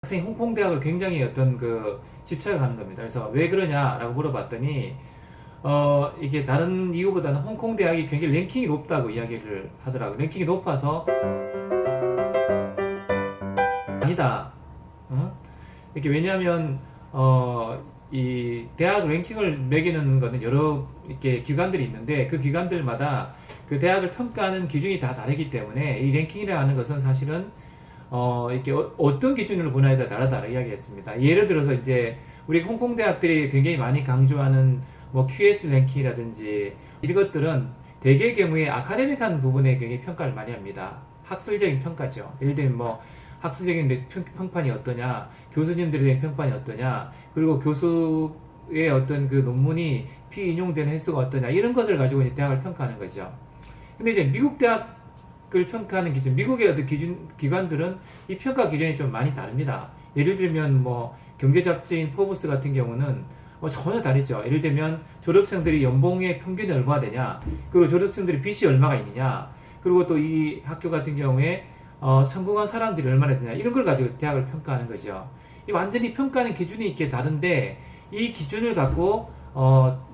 학생이 홍콩 대학을 굉장히 어떤 그 집착을 하는 겁니다. 그래서 왜 그러냐라고 물어봤더니 이게 다른 이유보다는 홍콩 대학이 굉장히 랭킹이 높다고 이야기를 하더라고요. 랭킹이 높아서 아니다. 어? 이렇게 왜냐하면 이 대학 랭킹을 매기는 거는 여러 이렇게 기관들이 있는데 그 기관들마다 그 대학을 평가하는 기준이 다 다르기 때문에 이 랭킹이라 하는 것은 사실은 이렇게 어떤 기준으로 보냐에 따라 다르다고 이야기했습니다. 예를 들어서 이제 우리 홍콩 대학들이 굉장히 많이 강조하는 뭐 QS 랭킹이라든지 이런 것들은 대개의 경우에 아카데믹한 부분에 굉장히 평가를 많이 합니다. 학술적인 평가죠. 예를 들면 뭐 학술적인 평판이 어떠냐, 교수님들에 대한 평판이 어떠냐, 그리고 교수의 어떤 그 논문이 피인용되는 횟수가 어떠냐, 이런 것을 가지고 이제 대학을 평가하는 거죠. 근데 이제 미국 대학을 평가하는 기준, 미국의 어떤 기관들은 이 평가 기준이 좀 많이 다릅니다. 예를 들면 뭐 경제잡지인 포브스 같은 경우는 전혀 다르죠. 예를 들면 졸업생들이 연봉의 평균이 얼마나 되냐, 그리고 졸업생들이 빚이 얼마가 있느냐, 그리고 또 이 학교 같은 경우에 성공한 사람들이 얼마나 되냐, 이런 걸 가지고 대학을 평가하는 거죠. 이 완전히 평가하는 기준이 있게 다른데 이 기준을 갖고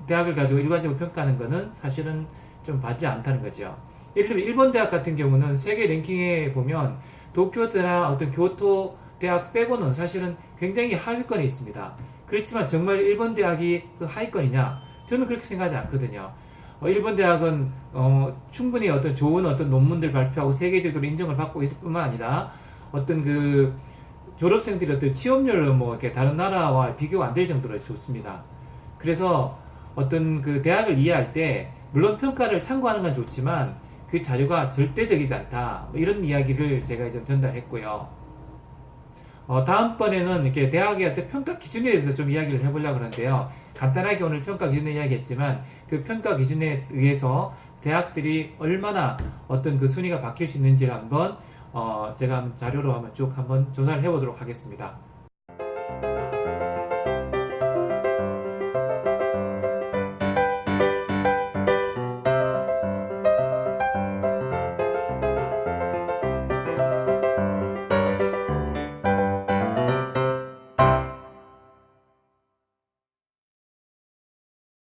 대학을 가지고 일반적으로 평가하는 거는 사실은 좀 맞지 않다는 거죠. 예를 들면 일본 대학 같은 경우는 세계 랭킹에 보면 도쿄대나 어떤 교토 대학 빼고는 사실은 굉장히 하위권에 있습니다. 그렇지만 정말 일본 대학이 그 하위권이냐? 저는 그렇게 생각하지 않거든요. 일본 대학은 충분히 어떤 좋은 어떤 논문들 발표하고 세계적으로 인정을 받고 있을 뿐만 아니라 어떤 그 졸업생들의 어떤 취업률은 뭐 이렇게 다른 나라와 비교가 안 될 정도로 좋습니다. 그래서 어떤 그 대학을 이해할 때 물론 평가를 참고하는 건 좋지만 그 자료가 절대적이지 않다, 뭐 이런 이야기를 제가 좀 전달했고요. 다음번에는 이렇게 대학의 어떤 평가 기준에 대해서 좀 이야기를 해보려고 하는데요. 간단하게 오늘 평가 기준을 이야기했지만 그 평가 기준에 의해서 대학들이 얼마나 어떤 그 순위가 바뀔 수 있는지를 한번 제가 자료로 한번 쭉 한번 조사를 해보도록 하겠습니다.